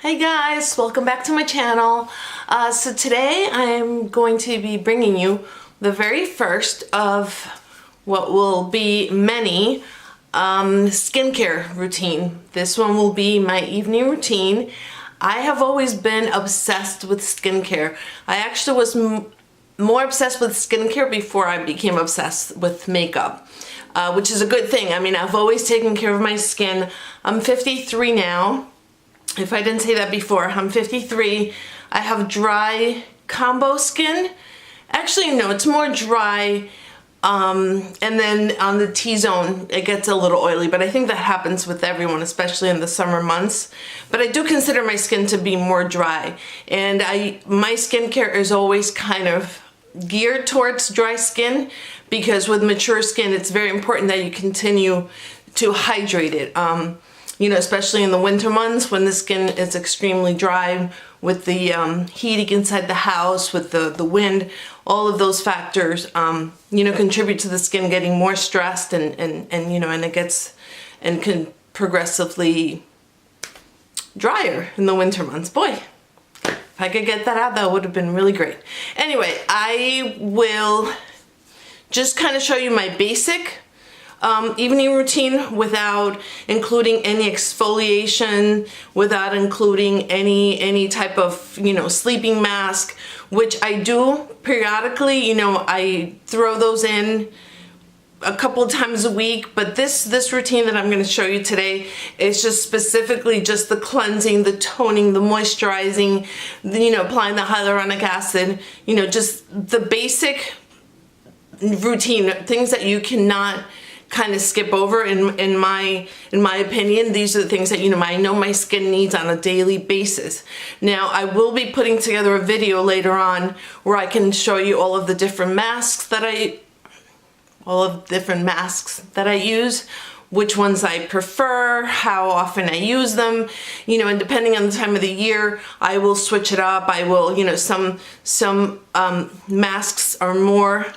Hey guys, welcome back to my channel. So today I'm going to be bringing you the very first of what will be many skincare routine. This one will be my evening routine. I have always been obsessed with skincare. I actually was more obsessed with skincare before I became obsessed with makeup, which is a good thing. I mean, I've always taken care of my skin. I'm 53 now. If I didn't say that before, I'm 53. I have dry combo skin. Actually, no, it's more dry. And then on the T-zone, it gets a little oily, but I think that happens with everyone, especially in the summer months. But I do consider my skin to be more dry. And my skincare is always kind of geared towards dry skin, because with mature skin, it's very important that you continue to hydrate it. You know, especially in the winter months when the skin is extremely dry with the heating inside the house, with the wind, all of those factors, you know, contribute to the skin getting more stressed and you know, and it gets and can progressively drier in the winter months. Boy, if I could get that out, that would have been really great. Anyway, I will just kind of show you my basic evening routine without including any exfoliation, without including any type of, you know, sleeping mask, which I do periodically. You know, I throw those in a couple of times a week, but this routine that I'm going to show you today is just specifically just the cleansing, the toning, the moisturizing, you know, applying the hyaluronic acid, you know, just the basic routine, things that you cannot kind of skip over in my opinion. These are the things that, you know, I know my skin needs on a daily basis. Now, I will be putting together a video later on where I can show you all of the different masks that I use, which ones I prefer, how often I use them, you know, and depending on the time of the year, I will switch it up. I will, you know, some masks are more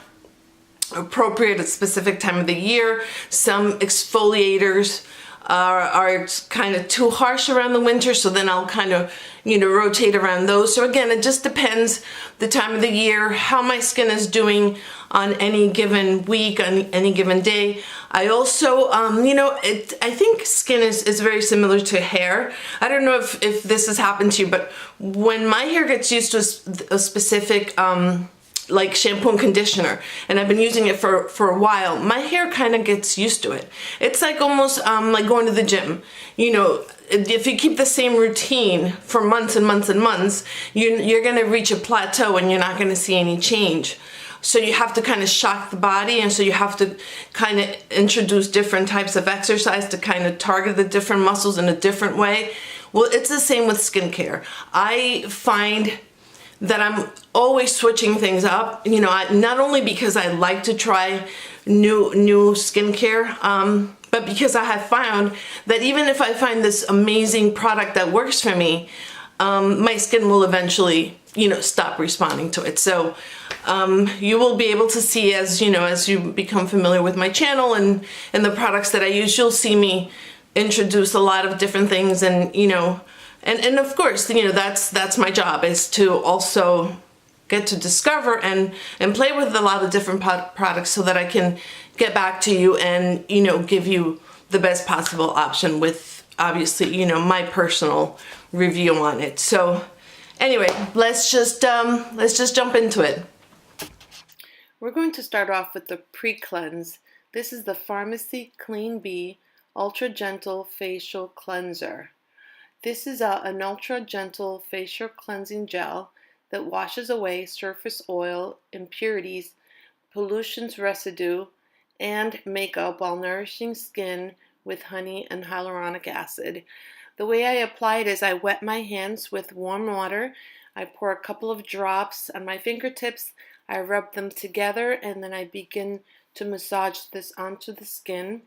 appropriate at a specific time of the year. Some exfoliators are kind of too harsh around the winter, so then I'll kind of, you know, rotate around those. So again, it just depends the time of the year, how my skin is doing on any given week, on any given day. I also, you know, I think skin is very similar to hair. I don't know if this has happened to you, but when my hair gets used to a specific like shampoo and conditioner, and I've been using it for a while, my hair kind of gets used to it. It's like almost like going to the gym. You know, if you keep the same routine for months and months and months, you're going to reach a plateau and you're not going to see any change. So you have to kind of shock the body, and so you have to kind of introduce different types of exercise to kind of target the different muscles in a different way. Well, it's the same with skincare. I find that I'm always switching things up, you know, not only because I like to try new skincare, but because I have found that even if I find this amazing product that works for me, my skin will eventually, you know, stop responding to it. So you will be able to see, as you know, as you become familiar with my channel and the products that I use, you'll see me introduce a lot of different things, and you know, and of course, you know, that's my job, is to also get to discover and play with a lot of different products so that I can get back to you and, you know, give you the best possible option with, obviously, you know, my personal review on it. So anyway, let's just jump into it. We're going to start off with the pre-cleanse. This is the Pharmacy Clean Bee Ultra Gentle Facial Cleanser. This is an ultra gentle facial cleansing gel that washes away surface oil, impurities, pollutions, residue, and makeup while nourishing skin with honey and hyaluronic acid. The way I apply it is I wet my hands with warm water. I pour a couple of drops on my fingertips. I rub them together, and then I begin to massage this onto the skin.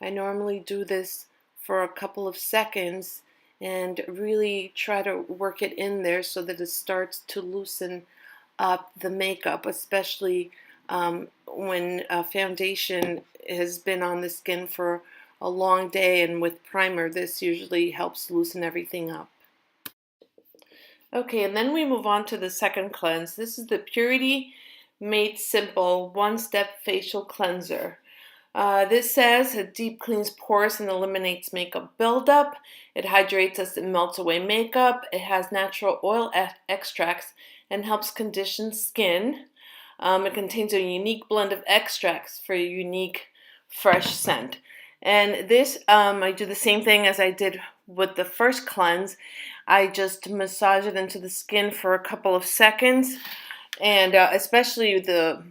I normally do this for a couple of seconds and really try to work it in there so that it starts to loosen up the makeup, especially when foundation has been on the skin for a long day, and with primer, this usually helps loosen everything up. Okay, and then we move on to the second cleanse. This is the Purity Made Simple One-Step Facial Cleanser. This says it deep cleans pores and eliminates makeup buildup. It hydrates us and melts away makeup. It has natural oil extracts and helps condition skin. It contains a unique blend of extracts for a unique fresh scent. And this, I do the same thing as I did with the first cleanse. I just massage it into the skin for a couple of seconds, and especially the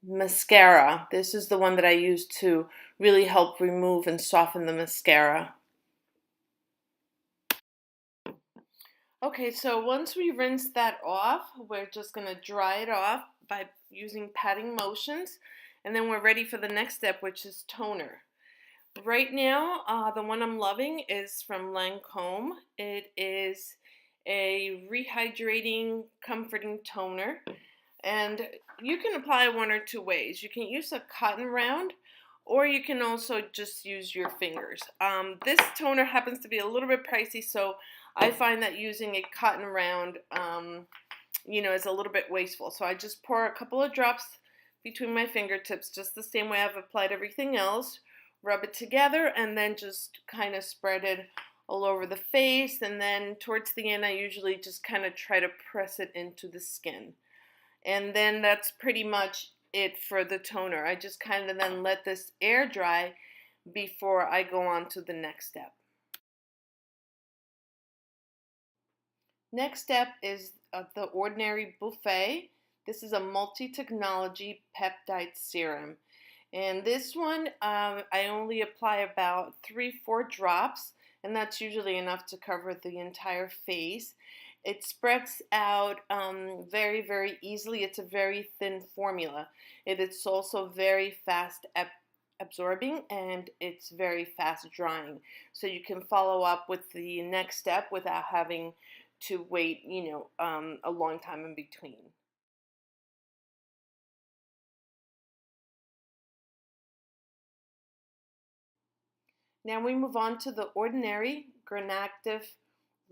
mascara. This is the one that I use to really help remove and soften the mascara. Okay, so once we rinse that off, we're just going to dry it off by using patting motions, and then we're ready for the next step, which is toner. Right now, the one I'm loving is from LANCOME. It is a rehydrating, comforting toner, and you can apply one or two ways. You can use a cotton round, or you can also just use your fingers. This toner happens to be a little bit pricey, so I find that using a cotton round, is a little bit wasteful. So I just pour a couple of drops between my fingertips, just the same way I've applied everything else. Rub it together, and then just kind of spread it all over the face. And then towards the end, I usually just kind of try to press it into the skin. And then that's pretty much it for the toner. I just kind of then let this air dry before I go on to the next step. Next step is the Ordinary Buffet. This is a multi-technology peptide serum. And this one, I only apply about 3-4 drops, and that's usually enough to cover the entire face. It spreads out very, very easily. It's a very thin formula. It is also very fast absorbing, and it's very fast drying. So you can follow up with the next step without having to wait, a long time in between. Now we move on to the Ordinary GRANACTIVE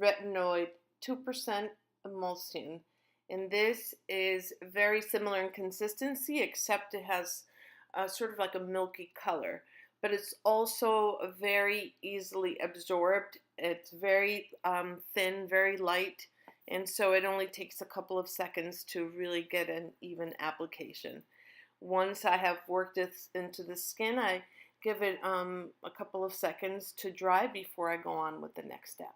Retinoid 2% emulsion. And this is very similar in consistency, except it has sort of like a milky color. But it's also very easily absorbed. It's very thin, very light, and so it only takes a couple of seconds to really get an even application. Once I have worked it into the skin, I give it a couple of seconds to dry before I go on with the next step.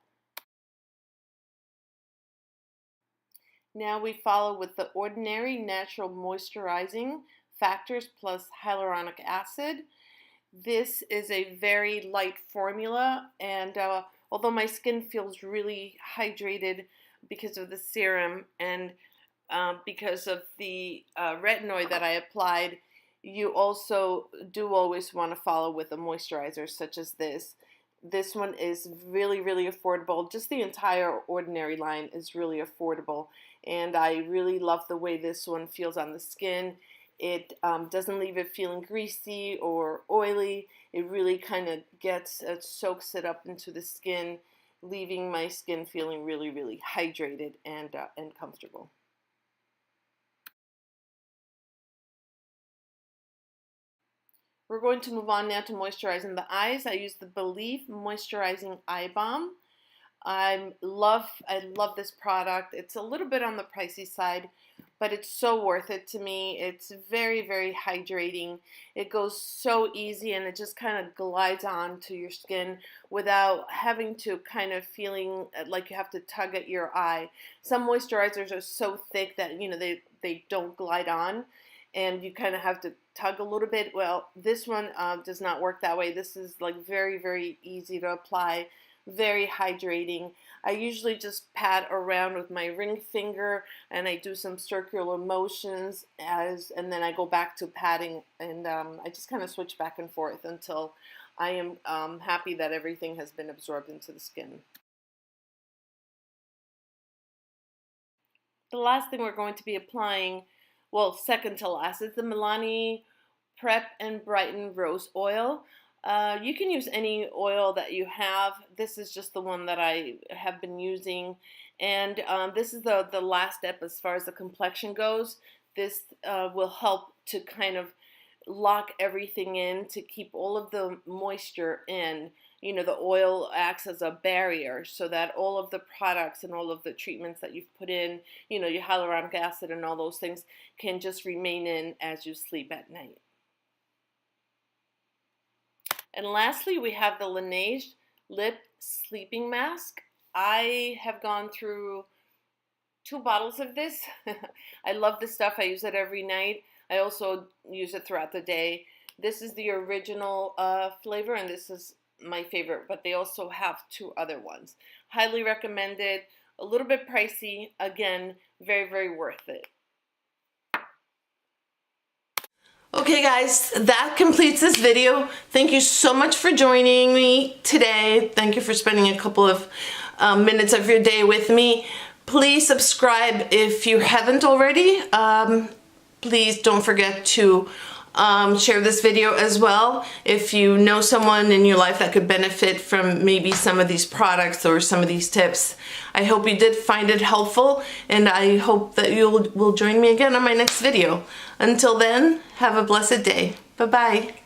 Now we follow with the Ordinary Natural Moisturizing Factors plus Hyaluronic Acid. This is a very light formula, and although my skin feels really hydrated because of the serum and because of the retinoid that I applied, you also do always want to follow with a moisturizer such as this. This one is really, really affordable. Just the entire Ordinary line is really affordable, and I really love the way this one feels on the skin. It doesn't leave it feeling greasy or oily. It really kind of soaks it up into the skin, leaving my skin feeling really, really hydrated and comfortable. We're going to move on now to moisturizing the eyes. I use the Believe Moisturizing Eye Balm. I love this product. It's a little bit on the pricey side, but it's so worth it to me. It's very, very hydrating. It goes so easy, and it just kind of glides onto your skin without having to kind of feeling like you have to tug at your eye. Some moisturizers are so thick that they don't glide on, and you kind of have to tug a little bit. Well, this one does not work that way. This is like very, very easy to apply, very hydrating. I usually just pat around with my ring finger, and I do some circular motions and then I go back to patting, and I just kind of switch back and forth until I am happy that everything has been absorbed into the skin. The last thing we're going to be applying, well, second to last, is the MILANI Prep and Brighten Rose Oil. You can use any oil that you have. This is just the one that I have been using. And this is the last step as far as the complexion goes. This will help to kind of lock everything in, to keep all of the moisture in. You know, the oil acts as a barrier so that all of the products and all of the treatments that you've put in, you know, your hyaluronic acid and all those things, can just remain in as you sleep at night. And lastly, we have the LANEIGE Lip Sleeping Mask. I have gone through 2 bottles of this. I love this stuff. I use it every night. I also use it throughout the day. This is the original flavor, and this is my favorite, but they also have 2 other ones. Highly recommended. A little bit pricey. Again, very, very worth it. Okay guys, that completes this video. Thank you so much for joining me today. Thank you for spending a couple of minutes of your day with me. Please subscribe if you haven't already. Please don't forget to share this video as well if you know someone in your life that could benefit from maybe some of these products or some of these tips. I hope you did find it helpful, and I hope that you will join me again on my next video. Until then, have a blessed day. Bye-bye.